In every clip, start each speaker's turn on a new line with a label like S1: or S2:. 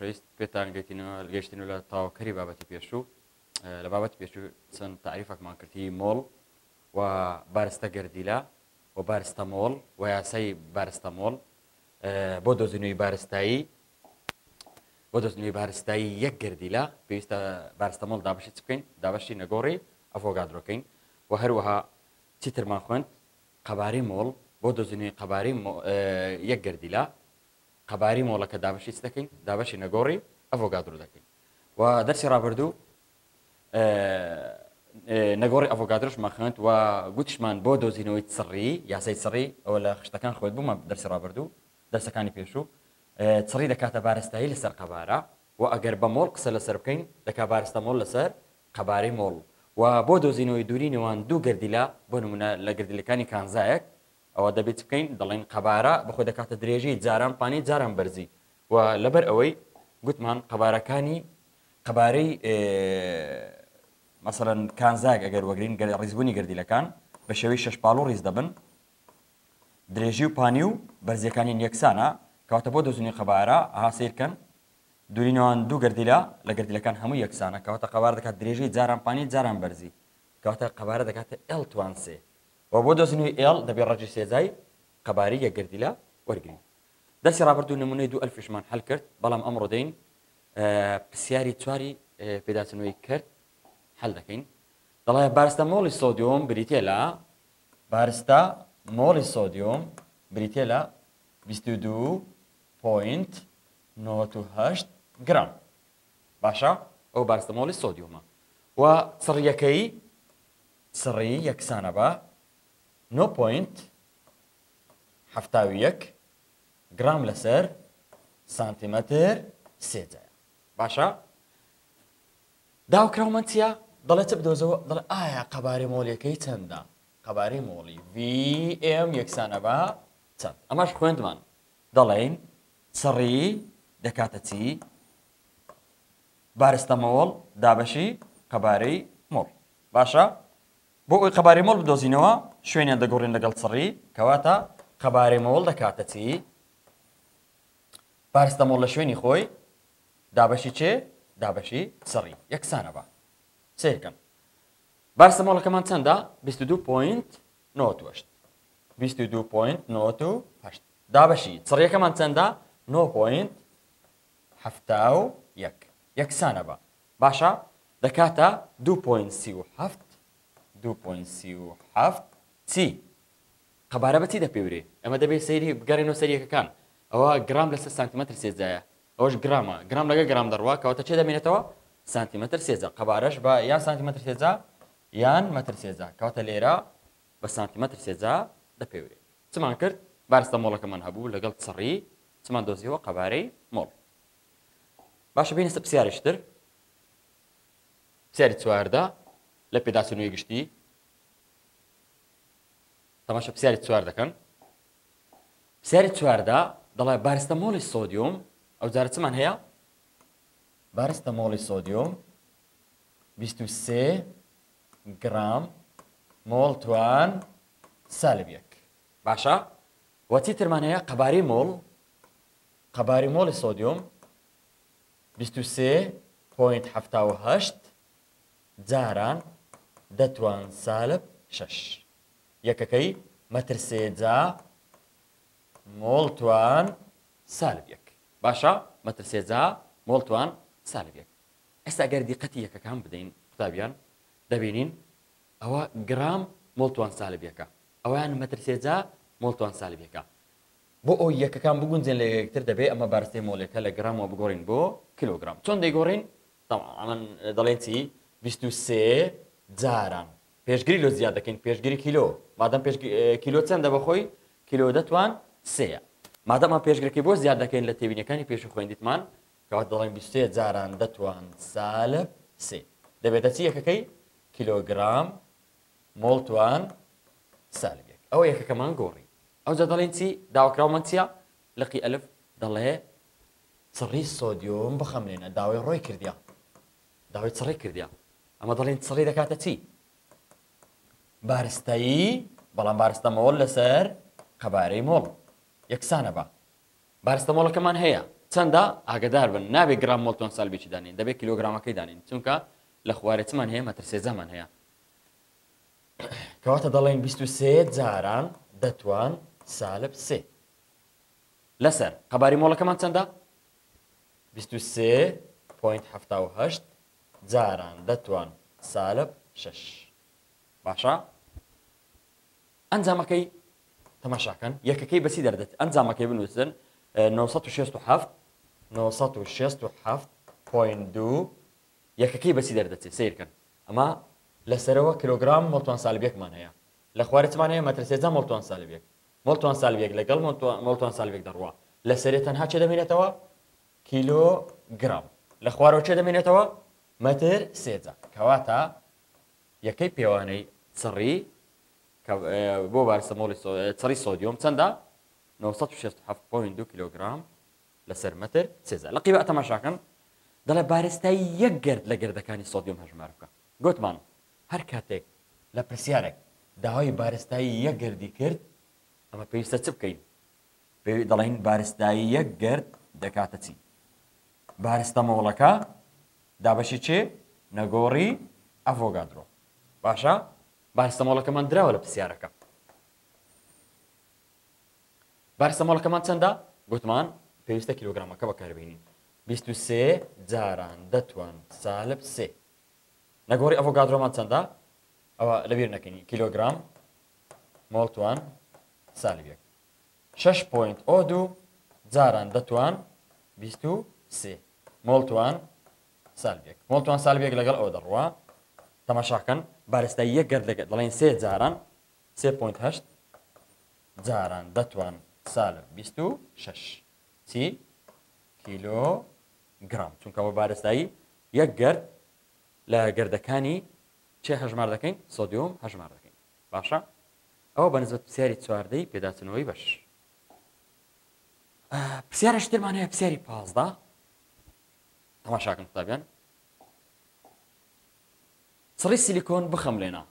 S1: خۆشەویست پێتان گەیشتین لە تاواکەری بابەتی پێشوو لە بابەتی پێشوو چەند تعریفێکمان کردی مۆڵ و بارستە گەردیلە و بارستە مۆڵ و یاسای بارستە مۆڵ بۆ دۆزینەوەی بارستایی یەک گەردیلە پێویستە بارستە مۆڵ دابەشی چ بکەین دابەشی نەگۆڕی ئەڤۆگادرۆکەین و هەروەها چیترمان خوێند قەباری مۆڵ بۆ دۆزینەوەی قەباری یەک گەردیلە قەباری مۆڵەکە دابەشی چ دەکەین دابەشی نەگۆڕی ئەڤۆگادرۆ دەکەین و دەرسی ڕابردوو نەگۆڕی ئەڤۆگادرۆشمان خوێند و گوتشمان بۆ دۆزینەوەی چڕی یاسای چڕی ئەوە لە خشتەکان خۆت بوومە دەرسی ڕابردوو دەرسەکانی پێشوو چڕی دەکاتە بارستایی لەسەر قەبارە و ئەگەر بە مۆڵ قسە لەسەر بکەین دەکا بارستە مۆڵ لەسەر قەباری مۆڵ و بۆ دۆزینەوەی دووری نێوان دوو گەردیلە بۆ نمونە لە گەردیلەکانی کانزایەک ئەوە دەبێت بکەین دەڵێن قەبارە بەخۆی دەکاتە درێژی جاران پانی جاران بەرزی و لەبەر ئەوەی گوتمان قەبارەکانی قەبارەی مەسەڵەن کانزایەک ئەگەر وەگرین ڕیزبوونی گەردیلەکان بە شێوەی شەش پاڵ و ڕیز دەبن درێژی و پانی و بەرزیەکانی یەکسانە کەواتە بۆ دۆزینەوەی قەبارە ئاها سیرکەن دووری نێوان دوو گەردیلە لە گەردیلەکان هەموو یەکسانە کەواتە قەبارە دەکات درێژی جاران پانی جاران بەرزی کەواتە قەبارە دەکاتە ئێڵ توان سێ و بۆ دۆزینەوەی ئێڵ دەبێت ڕەجی سێجای قەباری یەک گەردیلە وەرگین دەرسی ڕابردوو نمونەی دوو ئەلفشمان هەڵ کرد بەڵام ئەمڕۆ دەین پرسیاری چواری پێداچنەوەی کرد هەڵ دەکەین دەڵێ بارستە مۆڵی سۆدیۆم بریتێ لە بارستە مۆڵی سۆدیۆم بریتێ لە 22.98 گرام باشە ئەو بارستە مۆڵی سۆدیۆمە و چڕیەکەی چڕی یەکسانە بە 9.71 گرام لەسەر سانتیمەتر سێجایە باشە داوکراومە چییە دەڵێ چ بدۆزەوە دەڵێ ئایا قەبارەی مۆڵیەکەی چەندە قەبارەی مۆڵی VM یەکسانە بە چەند ئەمەش خوێندمان دەڵێن چڕی دەکاتە چی بارستە مۆڵ دابەشی قەبارەی مۆڵ باشە بۆ ئەوی قەبارەی مۆڵ بدۆزینەوە شوێنیان دەگۆڕین لەگەڵ چڕی کەواتە قەبارەی مۆڵ دەکاتە چی بارستە مۆڵ لە شوێنی خۆی دابەشی چێ دابەشی چڕی یەکسانە بە سێکەن بارستە مۆڵەکەمان چەندە 22.98 22.98 دابەشی چڕیەکەمان چەندە 9.71 یەکسانە بە باشە دەکاتە 2.37 چی قەبارە بە چی دەپێورێ ئەمە دەبێت سەیری بگەڕێنەوە سەریەکەکان ئەوە گرام لەسەر سانتیمەتر سێجایە ئەوەش گرامە گرام لەگە گرام دەڕوا کەواتە چێ دەمێنێتەوە سانتیمەتر سێجا قەبارەش بە یان سانتیمەتر سێجا یان مەتر سێجا کەواتە لێرە بە سانتیمەتر سێجا دەپێورێ چمان کرد بارستە مۆڵەکەمان هەبوو لەگەڵ چڕی چمان دۆزیەوە قەبارەی مۆڵ باشە بینە سە پرسیارشتر پرسیاری چواردە لە پێداچنەوەی گشتی تەماشا پرسیاری چوار دەکەن پرسیاری چواردە دەڵێ بارستە مۆڵی سۆدیۆم ئەو جارە چمان هەیە بارستە مۆڵی سۆدیۆم 23 گرام مۆڵ توان سالب یەک باشە وەچی ترمان هەیە قەباری مۆڵی سۆدیۆم 23.78 جاران دەتوان سالب 6 یەکەکەی مەتر سێجا مۆڵ توان سالب یەک باشە مەتر سێجا مۆڵ توان سالب یەک ئێستا ئەگەر دیقەتی یەکەکان بدەین قوتابیان دەبینین ئەوە گرام مۆڵ توان سالب یەکە ئەویان مەتر سێجا مۆڵ توان سالب یەکە بۆ ئەو یەکەکان بگونجێن لە یەکتر دەبێت ئەمە بارستەی مۆڵێکە لە گرامەوە بگۆڕین بۆ کیلۆگرام چۆن دەیگۆڕین تەماەن دەڵێن چی 23 جاران پێشگیری لۆ زیاد دەکەین پێشگیری کیلۆ مادەم کیلۆ چەندە بەخۆی کیلۆ دەتوان سەیە مادەمە پێشگرەکەی بۆ زیاد دەکەین لە تێبینیەکانی پێشوو خوێندیتمان کەواتە دەڵێن 23 جاران دەتوان سالب سێ دەبێتە چی یەکەکەی کیلۆگرام مۆڵ توان سالب یەک ئەوە یەکەکەمان گۆڕی ئەوجا دەڵێن چی داواکراومان چییە لەقی ئەلف دەڵێ چڕی سۆدیۆم بخەمێنە داوای ڕۆی کردیا داوای چڕی کردیا ئەمە دەڵێن چڕی دەکاتە چی بارستایی بەڵام بارستە مۆڵ لەسەر قەبارەی مۆڵ یەکسانە بە بارستە مۆڵەکەمان هەیە چ چەندە ئاگدار بن نابێ گرام مۆڵتوان سالبێکی دانین دەبێت کیلۆگرامەکەی دانین چونکە لە خوارەتمان هەیە مەتر سێجەمان هەیە کەواتە دەڵێن 23 جاران دەتوان سالب سێ لەسەر قەباری مۆڵەکەمان چەندە 23.78 جاران دەتوان سالب 6 باشە ئەنجامەکەی تەماشاکەن یەکەکەی بەسی دەردێت ئەنجامەکەی بنووسن 967 967.2 یەکەکەی بەسی دەردەچێت سیرکەن ئەمە لەسەرەوە کیلۆگرام مۆڵتوان سالبێکمان هەیە لە خوارەتمان هەیە مەتر سێجا مۆڵتوان سالبێک مۆڵتوان سالبێک لەگەڵ مۆڵتوان سالبێک دەڕوا لەسەرێ تەنها چێ دەمێنێتەوە کیلۆگرام لە خوارەوە چێ دەمێنێتەوە مەتر سێجا کەواتە یەکەی پێوانەی چڕی بۆ بارسە مۆڵی چڕی سۆدیۆم چەندە 967.2 کیلۆگرام لەسەر مەتر سێجا لە قیبە تەماشاکەن دەڵێ بارستایی یەک گرد لە گردەکانی سۆدیۆم هەژمار بکە گوتمان هەر کاتێک لە پرسیارێک داوای بارستایی یەک گردی کرد ئەمە پێویستە چ بکەین دەڵێن بارستایی یەک گرد دەکاتە چی بارستە مۆڵەکە دابەشی چێ نەگۆڕی ئەڤۆگادرۆ باشە بارستە مۆڵەکەمان دراوە لە پرسیارەکە بارستە مۆڵەکەمان چەندە گوتمان پێویستە کیلۆگرامەکە بەکاربێنین 23 جاران دەتوان سالب سێ نەگۆڕی ئەڤۆگادرۆمان چەندە ئەوە لەبیر نەکەنی کیلۆگرام مۆڵتوان سالبێک 6.02 جاران دەتوان 23 مۆڵتوان سالبێک مۆڵتوان سالبێک لەگەڵ ئەو دەڕوا تەماشاکەن بارستایی یەک گرد لەگەڵ دەڵێن سێ جاران 3.8 جاران دەتوان سالب 26 چی کیلۆگرام چونکەەوە بارستایی یەک گرد لە گردەکانی چێ هەژمار دەکەین سۆدیۆم هەژمار دەکەین باشە ئەوە بە نسبەت پرسیاری چواردەی پێداچنەوەی بەش پرسیارە شترمان هەیە پرسیاری 15 تەماشاکەن قوتابیان چڕی سیلیکۆن بخەم لێنە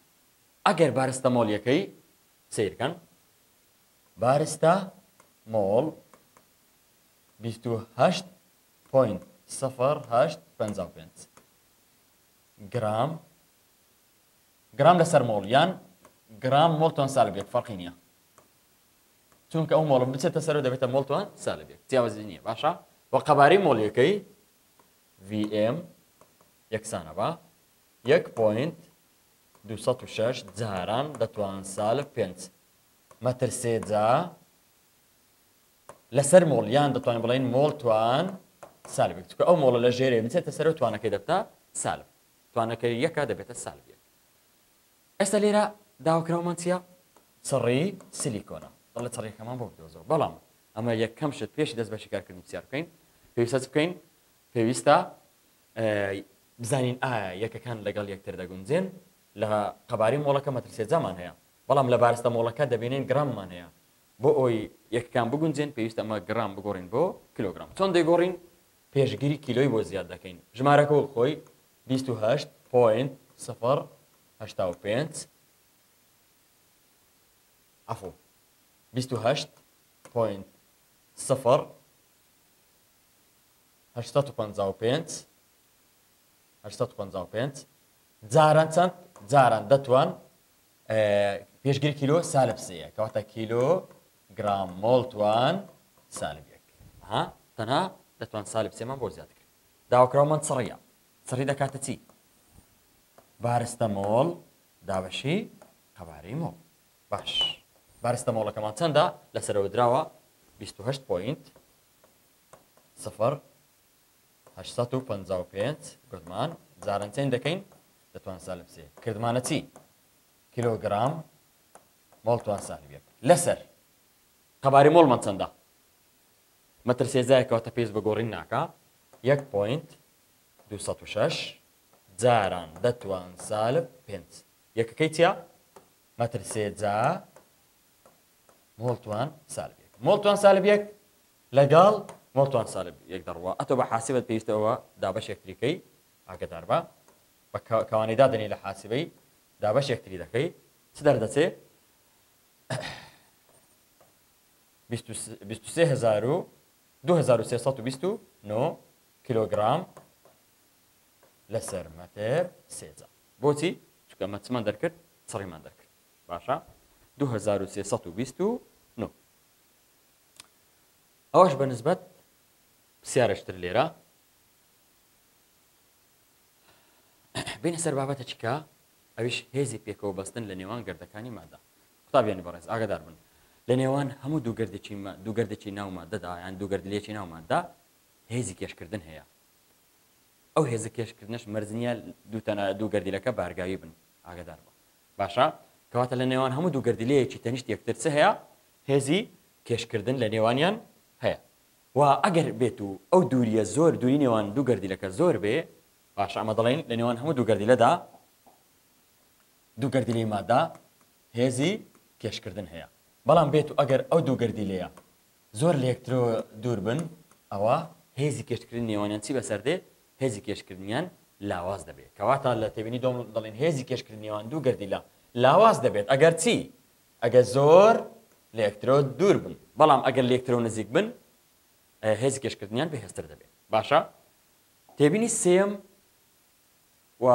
S1: ئەگەر بارستە مۆڵیەکەی سیرکەن بارستە مۆڵ 28.0855 گرام لەسەر مۆڵ یان گرام مۆڵتوان سالبێک فەرقی نییە چونکە ئەو مۆڵم بچێتە سەر دەبێتە مۆڵتوان سالبێک جیاوازی نییە باشە بۆ قەبارەی مۆڵیەکەی VM یەکسانە بە 1.206 جاران دەتوان سالب 5 مەتر سێجا لەسەر مۆڵ یان دەتوانین بڵێن مۆڵتوان سالبێک چونکە ئەو مۆڵە لە ژێرێ بچێتە سەر توانەکەی دەبتە سالب توانەکەی یەکە دەبێتە سالبێک ئێستا لێرە داواکراومان چییە چڕی سیلیکۆنە دەڵێت چڕیەکەمان بۆ بدۆزەوە بەڵام ئەمە یەکەم شت پێشی دەست بە شیکارکردنی پرسیار بکەین پێویستە چ بکەین پێویستە بزانین ئایا یەکەکان لەگەڵ یەکتر دەگونجێن لە قەباری مۆڵەکە مەتر سێجامان هەیە بەڵام لە بارستە مۆڵەکە دەبینین گراممان هەیە بۆ ئەوی یەکەکان بگونجێن پێویستە ئەمە گرام بگۆڕین بۆ کیلۆگرام چۆن دەیگۆڕین پێشگیری کیلۆی بۆ زیاد دەکەین ژمارەکە و خۆی 28.085 عفو 28.085 جاران چەند جاران دەتوان پێشگیری کیلۆ سالب سەیە کەواتە کیلۆگرام مۆڵتوان سالبێک تەنها دەتوان سالب سێمان بۆ زیاد کرد داواکراومان چڕیە چڕی دەکاتە چی بارستە مۆڵ دابەشی قەبارەی مۆڵ باش بارستە مۆڵەکەمان چەندە لەسەرەوە دراوە 28.855 گوتمان جاران چەند دەکەین دەتوان سالب سێ کردمانە چی کیلۆگرام مۆڵتوان سالبێک لەسەر قەباری مۆڵمان چەندە مەتر سێجایەکەواتە پێست بەگۆڕین ناکە 1.206 جاران دەتوان سالب 5 یەکەکەی چییە مەتر سێجا مۆڵتوان سالبێک مۆڵتوان سالبێک لەگەڵ مۆڵتوان سالب یەک دەڕوا ئەتۆ بە حاسبەت پێویستەوە دابەش یەکتریکەی ئاگدار بە بە کەوانەی دادنی لە حاسبەی دابەش یەکتری دەکەی چ دەردەچێ 23,200 2329 كيلوغرام لسر متر سێجا بۆچی چونکە مەچمان دەرکرد چڕیمان دەرکرد باشە 2329 ئەوەش بەنسبەت پرسیارەشتر لێرە بینە سەر بابەتە چیکە ئەویش هێزی پێکەوە بەستن لە نێوان گەردەکانی مادە قوتابیانی بەڕێز ئاگادار بن لە نێوان هەموو دووگەردێکی ناو مادەدا یان دووگەردلێکی ناو مادە هێزی کێشکردن هەیە ئەو هێزە کێشکردنش مەرزنیە دووگەردیلەکە بارگاوی بن ئاگادار بە باشە کەواتە لە نێوان هەموو دووگەردیلەیەکی تەنیشت یەکتر چ هەیە هێزی کێشکردن لە نێوانیان هەیە و ئەگەر بێت و ئەو دووریە زۆر دووری نێوان دووگەردیلەکە زۆر بێ باشە ئەمە دەڵێن لە نێوان هەموو دووگەردیلەدا دووگەردیلەی مادە هێزی کێشکردن هەیە بەڵام بێت و ئەگەر ئەو دووگەردیلەیە زۆر لە یەکترەوە دوور بن ئەوە هێزی کێشکردن نێوانیان چی بەسەردێ هێزی کێشکردنیان لاواز دەبێت کەواتە لە تێبینی دۆم دەڵێن هێزی کێشکردن نێوان دووگەردیلە لاواز دەبێت ئەگەر چی ئەگەر زۆر لە یەکترەوە دوور بن بەڵام ئەگەر لە یەکترەوە نزیک بن هێزی کێشکردنیان بەهێزتر دەبێت باشە تێبینی سێم و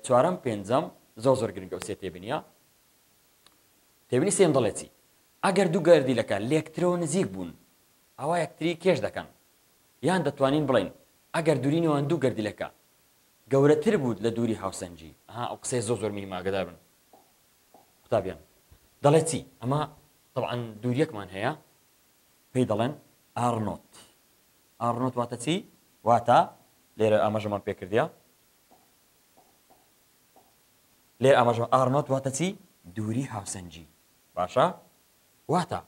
S1: چوارەم پێنجەم زۆر گرنگە و سێ تێبینیە تێبینی سێم دەڵێت چی ئەگەر دووگەردیلەکە لە یەکترەوە نزیک بوون ئەوە یەکتری کێش دەکەن یان دەتوانین بڵین ئەگەر دووری نێوان دووگەردیلەکە گەورەتر بوو لە دووری هاوسەنجی ئەو قسەی زۆر میهمە ئاگادار بن قوتابیان دەڵێت چی ئەمە طبعا دووریەکمان هەیە پێی دەڵێن ئارنۆت ئارنۆت واتە چی واتە لێرە ئاماژەمان پێکردیە لێر ئاماژەمان ئارنۆت واتە چی دووری هاوسەنجی باشە واتە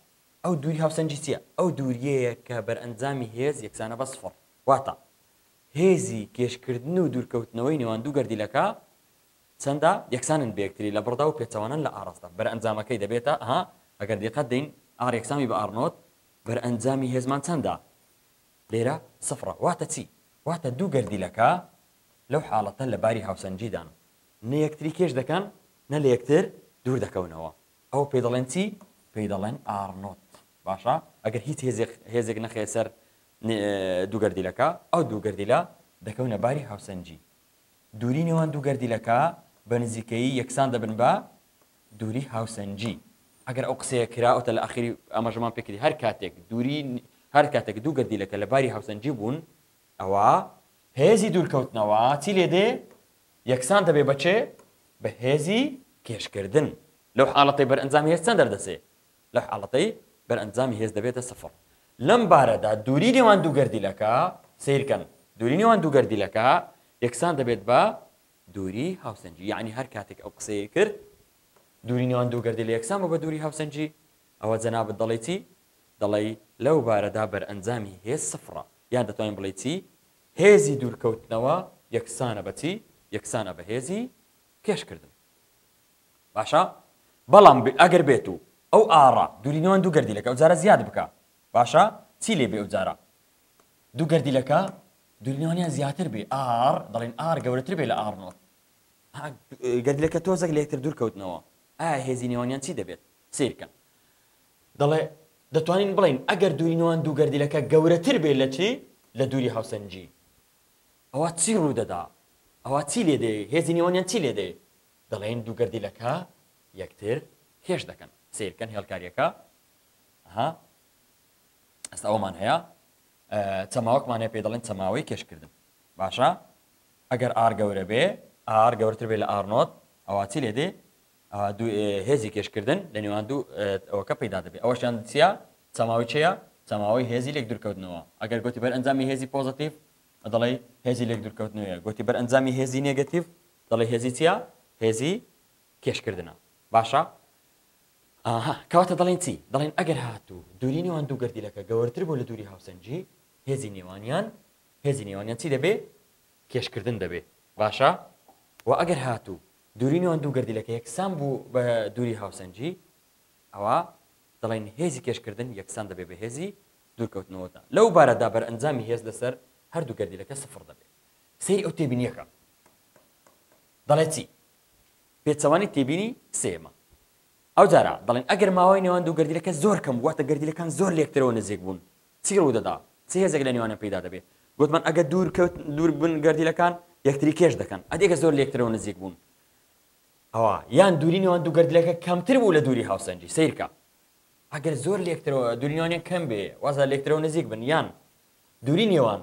S1: ئەو دووری هاوسەنجی چییە ئەو دووریەیە کە بەرئەنجامی هێز یەکسانە بە سفر واتە هێزی کێشکردن و دوورکەوتنەوەی نێوان دووگەردیلەکە چەندە یەکسانن بەیەکتری لە بڕدا و پێچەوانن لە ئاڕاستە بەرئەنجامەکەی دەبێتە ئەگەر دقت دەین ئار یەکسامی بە ئارنۆت بەرئەنجامی هێزمان چەندە لێرە سفرە واتە چی واتە دووگەردیلەکە لەو حاڵەتە لە باری هاوسەنجیدان نە یەکتری کێش دەکەن نە لە یەکتر دوور دەکەونەوە ئەو پێی دەڵێن چی پێی دەڵێن ئارنۆت باشە ئەگەر هیچ هێزێک نەخێ سەر دووگەردیلەکە ئەو دووگەردیلە دەکەونە باری هاوسەنجی دووری نێوان دووگەردیلەکە بە نزیکەیی یەکسان دەبن بە دووری هاوسەنجی ئەگەر ئەو قسەیە کراوەتە لە ئاخری ئاماژەمان پێکردی هەر کاتێک دووگەردیلەکە لە باری هاوسەنجی بوون ئەوە هێزی دوورکەوتنەوە چی لێ دێ یەکسان دەبێ بەچێ بە هێزی کێشکردن لەو حاڵەتەی بەرئەنجامی هێز چەند دەردەسێ لەو حاڵەتەی بەرئەنجامی هێز دەبێتە سفر لەم بارەدا دووری نێوان دووگەردیلەکە سیرکەن دووری نێوان دووگەردیلەکە یەکسان دەبێت بە دووری هاوسەنجی یعنی هەر کاتێک ئەو قسەیە کرد دووری نێوان دووگەردیلە یەکسان بە دووری هاوسەنجی ئەوە جەنابەت دەڵێ چی دەڵێ لەو بارەدا بەرئەنجامی هێز سفرە یان دەتوانین بڵێ چی هێزی دوورکەوتنەوە یەکسانە بە چی یەکسانە بە هێزی کێشکردن باشە بەڵام ئەگەر بێت و ئەو ئاڕە دووری نێوان دووگەردیلەکە ئەو جارە زیاد بکە باشە چی لێ بێ ئەو جارە دووگەردیلەکە دووری نێوانیان زیاتر بێ ئار دەڵێن ئار گەورەتر بێ لە ئارنۆت گەردیلەکە تۆزێک لە یەکتر دوورکەوتنەوە ئایا هێزی نێوانیان چی دەبێت سیرکەن دەڵێ دەتوانین بڵین ئەگەر دووری نێوان دووگەردیلەکە گەورەتر بێ لە چی لە دووری هاوسەنجی ئەوە چی ڕوودەدا ئەوە چی لێ دێ هێزی نێوانیان چی لێ دێ دەڵێن دووگەردیلەکە یەکتر کێش دەکەن سیرکەن هێڵکاریەکە ئەستا ئەومان هەیە چەماوەکمان هەیە پێ دەڵێن چەماوەی کێشکردن باشە ئەگەر ئار گەورە بێ ئار گەورەتر بێ لە ئارنۆت ئەوە چی لێ دێ هێزی کێشکردن لە نێوان دوو ئەوەکە پەیدا دەبێت ئەوەشیان چیە چەماوی چیە چەماوەی هێزی لێک دوورکەوتنەوە ئەگەر گوتی بەرئەنجامی هێزی پۆزتیڤ دەڵێ هێزی لێک دوورکەوتنەوەیە گوتی بەرئەنجامی هێزی نێگەتیڤ دەڵێ هێزی چیە هێزی کێشکردنە باشە کەواتە دەڵێن چی دەڵێن ئەگەر هاتوو دووری نێوان دووگەردیلەکە گەورەتر بۆ لە دووری هاوسەنجی هێزی نێوانیان چی دەبێ کێشکردن دەبێ باشە و ئەگەر هاتوو دووری نێوان دووگەردیلەکە یەکسان بوو بە دووری هاوسەنجی ئەوە دەڵێن هێزی کێشکردن یەکسان دەبێ بە هێزی دوورکەوتنەوەدا لەو بارەدا بەرئەنجامی هێز لەسەر هەردوو گەردیلەکە سفر دەبێت سەیری ئەو تێبینیەکە دەڵێ چی پێچەوانی تێبینی سێمە ئەو جارە دەڵێن ئەگەر ماوەی نێوان دوو گەردیلەکە زۆر کەم واتە گەردیلەکان زۆر لێکترەوە نزیک بوون چی ڕوودەدا چه هێزێک لە نێوانە پەیدا دەبێت گوتمان ئەگە دوور بن گەردیلەکان یەکتری کێش دەکەن ئەدێکە زۆر لێکترەوە نزیک بوون ئەوە یان دووری نێوان دوو گەردیلەکە کەمتر بوو لە دووری هاوسەنجی سیرکە ئەگەر زۆر لێکترەوە دووری نێوانیان کەم بێ وازە لێکترەوە نزیک بن یان دووری نێوان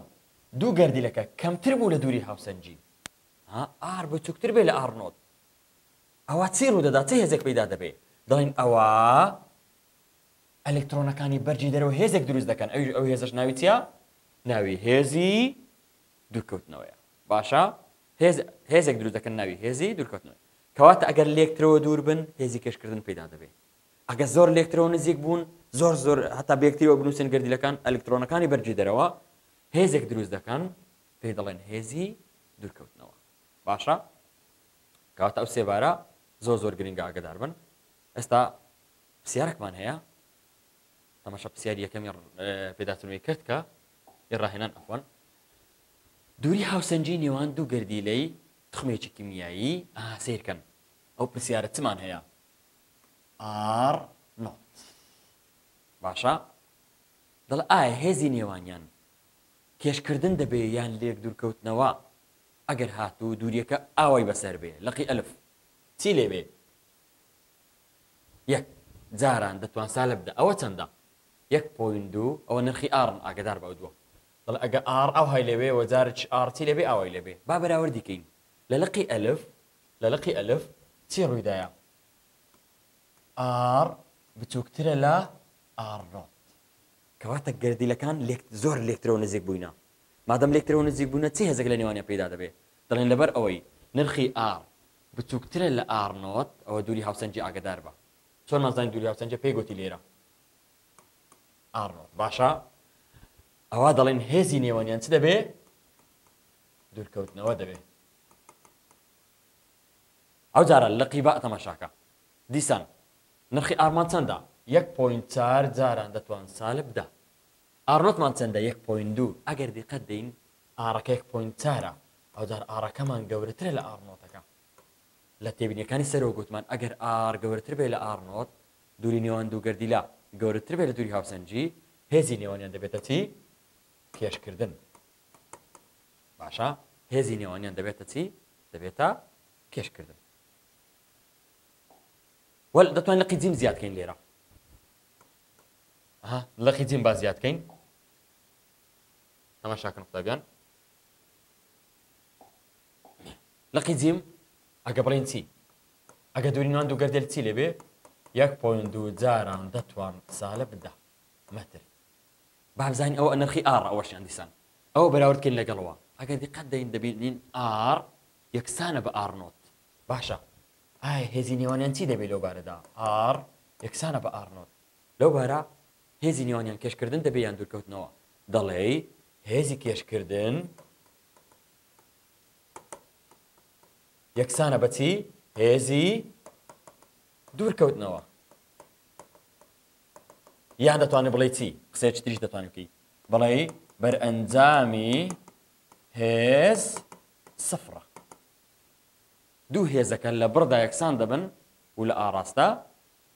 S1: دوو گەردیلەکە کەمتر بوو لە دووری هاوسەنجی ئار بچووکتر بێ لە ئارنۆت ئەوە چی ڕوودەدا چه هێزێک پەیدا دەبێت دەڵێن ئەوە ئەلکترۆنەکانی بەرجی دەرەوە هێزێک دروست دەکەن ئەو هێزش ناوی چیە؟ ناوی هێزی دوورکەوتنەوەیە باشە هێزێک دروست دەکەن ناوی هێزی دوورکەوتنەوەی کەواتە ئەگەر لێکترەوە دوور بن هێزی کێشکردن پەیدا دەبێت ئەگەر زۆر لێکترەوە نزیک بوون زۆر هەتا بێکتریەوە بنووسن گەردیلەکان ئەلکترۆنەکانی بەرجی دەرەوە هێزێک دروست دەکەن پێی دەڵێن هێزی دوورکەوتنەوە باشە کەواتە ئەو سێبارە زۆر گرنگە ئاگادار بن ئێستا پرسیارێکمان هەیە تەماشا پرسیاری یەکەمی پێداچوونەوەی کرد کە ڕاهێنان ئەفوان دووری هاوسەنجی نێوان دوو گەردیلەی تخمێکی کیمیایی سیرکەن ئەو پرسیارە چمان هەیە ئار نۆت باشە دەڵ ئایا هێزی نێوانیان کێشکردن دەبێ یان لێک دوورکەوتنەوە ئەگەر هاتوو دووریەکە ئاوای بەسەر بێ لەقی ئەلف چی لێ بێ یەک جاران دەتوان سالە بدە ئەوە چەندە 1.2 ئەوە نرخی ئارن ئاگدار بە دووە دەڵ ئەگە ئار ئەو های لێبێ و جارێک ئار چی لێبێ ئاوای لێبێ با بەراوردیکەین لە لەقی ئەلف چی ڕوویدایە ئار بچووکترە لە ئار نۆت کەواتە گەردیلەکان زۆر لێکترەوە نزیک بووینە مادەم لێکترەوە نزیک بوونە چی هێزێک لە نێوانیان پەیدا دەبێت دەڵێن لەبەر ئەوەی نرخی ئار بچووکترە لە ئار نۆت ئەوە دووری هاوسەنجی ئاگدار بە چۆن مازانی دووری هاوسەنجە پێی گوتی لێرە ئار نۆت باشە ئەوە دەڵێن هێزی نێوانیان چ دەبێ دوورکەوتنەوە دەبێ ئەو جارە لەقی بە تەماشاکە دیسان نرخی ئارمان چەندە 1.4 جاران دەتوان سالە بدە ئارنۆتمان چەندە 1.2 ئەگەر دیقەت دەین ئارەکە 1.4 ئەو جار ئارەکەمان گەورەترە لە ئارنۆتەکە لە تێبینیەکانی سەرەوە گوتمان ئەگەر ئار گەورەتر بێ لە ئارنۆت دووری نێوان دوو گەردیلە گەورەتر بێ لە دووری هاوسەنجی هێزی نێوانیان دەبێتە چی کێشکردن باشە هێزی نێوانیان دەبێتە چی دەبێتە کێشکردن وەل دەتوانین لەقی جیم زیادکەین لێرە لەقی جیم با زیادکەین تەماشاکەن قوتابیان لەقی جیم ئەگە بڵین چی ئەگە دووری نێوان دوو گەردیل چی لێبێ 1.2 جاران دەتوان سالە بدە مەتر بابزانین ئەوە نرخی ئار ئەوەشیان دیسان ئەوە بەراوردکەین لەگەڵەوە ئەگەر دیقەت دەین دەبینین ئار یەکسانە بە ئار نۆت باشە ئایا هێزی نێوانیان چی دەبێت لەو بارەدا ئار یەکسانە بە ئار نۆت لەو بارە هێزی نێوانیان کێشکردن دەبێت یان دوورکەوتنەوە دەڵێ هێزی کێشکردن یەکسانە بە چی هێزی دوورکەوتنەوە یان دەتوانێت بڵێ چی قسەیەکی تریش دەتوانێت بکەیت بڵێ بەرئەنجامی هێز سفرە دوو هێزەکە لە بڕدا یەکسان دەبن و لە ئاڕاستە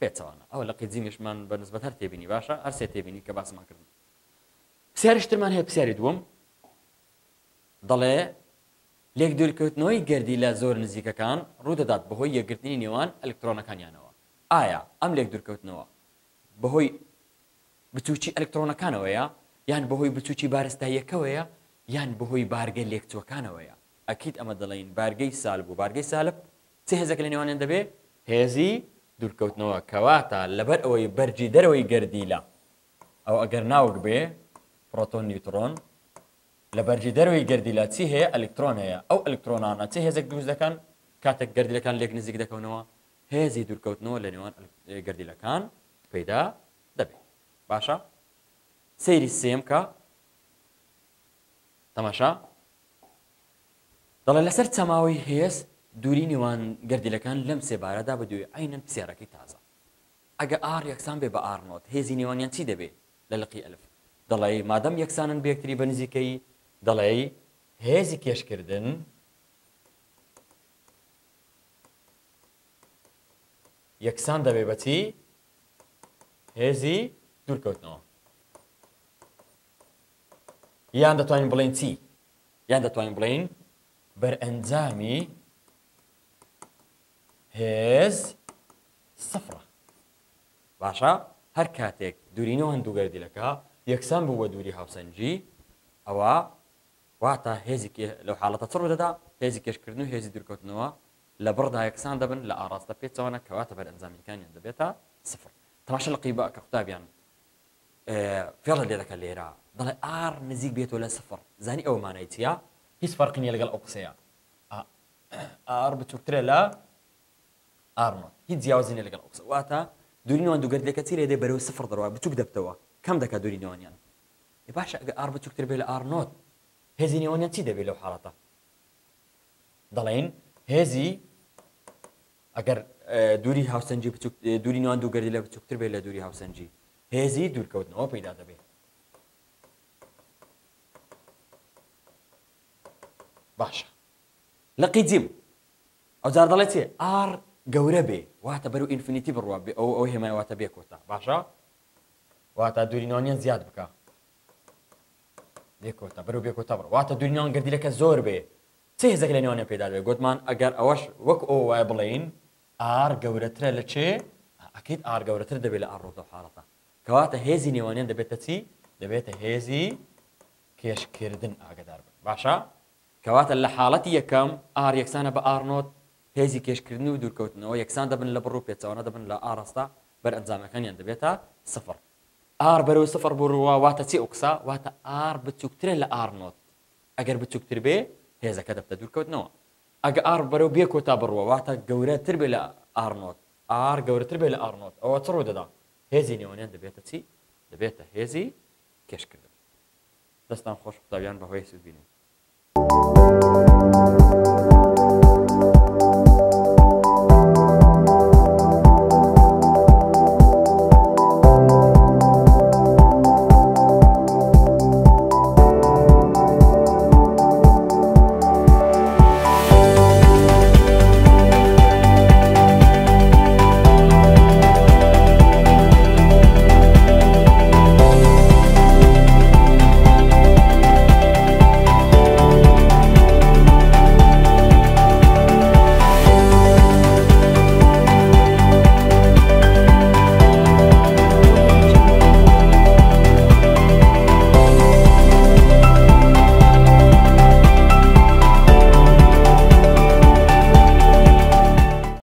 S1: پێچەوانە ئەوە لە قیجیمیشمان بەنسبەت هەر تێبینی باشە هەر سێ تێبینی کە باسمان کردن پرسیاریشترمان هەیە پرسیاری دووەم دەڵێ لێک دوورکەوتنەوەی گەردی لە زۆر نزیکەکان ڕوودەدات بەهۆی یەکگرتنی نێوان ئەلکترۆنەکانیانەوە ئایا ئەم لێک دوورکەوتنەوە بەهۆی بچووکی ئەلکترۆنەکانەوەیە یان بەهۆی بچووکی بارستاییەکەوەیە یان بەهۆی بارگە لێکچووەکانەوەیە ئەکید ئەمە دەڵێن بارگەی سالب و بارگەی سالب چه هێزێک لە نێوانیان دەبێ هێزی دوورکەوتنەوە کەواتە لەبەر ئەوەی بەرجی دەرەوەی گەردیلە ئەو ئەگەر ناوک بێ پرۆتۆن نیوترۆن لە بەرجی دەرەوەی گەردیلە چی هەیە ئەلکترۆن هەیە ئەو ئەلکترۆنانە چه هێزێک دروست دەکەن کاتێک گەردیلەکان لێک نزیک دەکەونەوە هێزی دوورکەوتنەوە لە نێوان گەردیلەکان پەیدا دەبێت باشە سەیری سێم کە تەماشا دەڵێ لەسەر چەماوەی هێز دووری نێوان گەردیلەکان لەم سێبارەدا بەدوێ عینەن پرسیارەکەی تازە ئەگە ئار یەکسان بێ بە ئار نۆت هێزی نێوانیان چی دەبێت لە لەقی ئەلف دەڵێ مادەم یەکسانن بە یەکتری بە نزیکەی دەڵێ هێزی کێشکردن یەکسان دەبێ بە چی هێزی دوورکەوتنەوە یان دەتوانین بڵین چی یان دەتوانین بڵین بەرئەنجامی هێز سفرە باشە هەر کاتێک دوورینەوە هەندوو گەردیلەکە یەکسان بوو بە دووری هاوسەنجی ئەوە واتە هێزی لەو حاڵەتە چڕ دەدا هێزی کێشکردن و هێزی دوورکەوتنەوە لە بڕدا یەکسان دەبن لە ئاراستە پێچەوەنە کەواتە بەرئەنجامیەکانیان دەبێتە سفر تەماشا لە قیبە کە قوتابیان فێڵە لێ دەکە لێرە دەڵێ ئار نزیک بێتەوە لە سفر زانی ئەو مانای چییە هیچ فەرقی نییە لەگەڵ ئەو قسەیە ئار بچووکترە لە ئارنۆت هیچ جیاوازی لەگەڵ ئەو قسە واتە دوورینەوەن دووگەردلەکە چی لێ دێ بەرەو سفر دەڕوا بچووک دەبتەوە کەم دەکات دوورینەوەنیان باشە ئەگە ئار بچووکتر بێ لە ئارنۆت هێزی نێوانیان چی دەبێت لەو حاڵەتە دەڵێن هێزی ئەگەر دووری هاوسەنجی دووری نێوان دووگەردی لە بچووکتر بێت لە دووری هاوسەنجی هێزی دوورکەوتنەوە پەیدا دەبێت باشە لە قیجیم ئەو جار دەڵێت چێ ئار گەورە بێ واتە بەرەو ئینفینیتی بڕوا بێ ئەو هێمای واتە بێ کۆتا باشە واتە دووری نێوانیان زیاد بکە بێکۆتە بەرەو بێکۆتە بڕ واتە دووری نێوان گەردیلەکە زۆر بێ چه هێزێک لە نێوانیان پێدا بێ گوتمان ئەگەر ئەوەش وەک ئەو وایە بڵێین ئار گەورەترە لە چێ ئەکید ئار گەورەتر دەبێت لە ئارڕۆتە حاڵەتە کەواتە هێزی نێوانیان دەبێتە چی دەبێتە هێزی کێشکردن ئاگدار بن باشە کەواتە لە حاڵەتی یەکەم ئار یەکسانە بە ئارنۆت هێزی کێشکردن و دوورکەوتنەوە یەکسان دەبن لە بڕ و پێچەوانە دەبن لە ئاڕاستا بەرئەنجامەکانیان دەبێتە سفر ئار بەرەو سفر بڕوا واتە چی ئەو قسە واتە ئار بچووکترە لە ئارنۆت ئەگەر بچووکتر بێ هێزەکە دەبتە دوورکەوتنەوە ئەگە ئار بەرەو بێ کۆتا بڕوە واتە گەورەتر بێ لە ئارنۆت ئار گەورەتر بێ لە ئارنۆت ئەوە چ ڕوو دەدا هێزی نێوانیان دەبێتە چی دەبێتە هێزی کێشکردن دەستان خۆش قوتابیان بەهۆی سوود بینین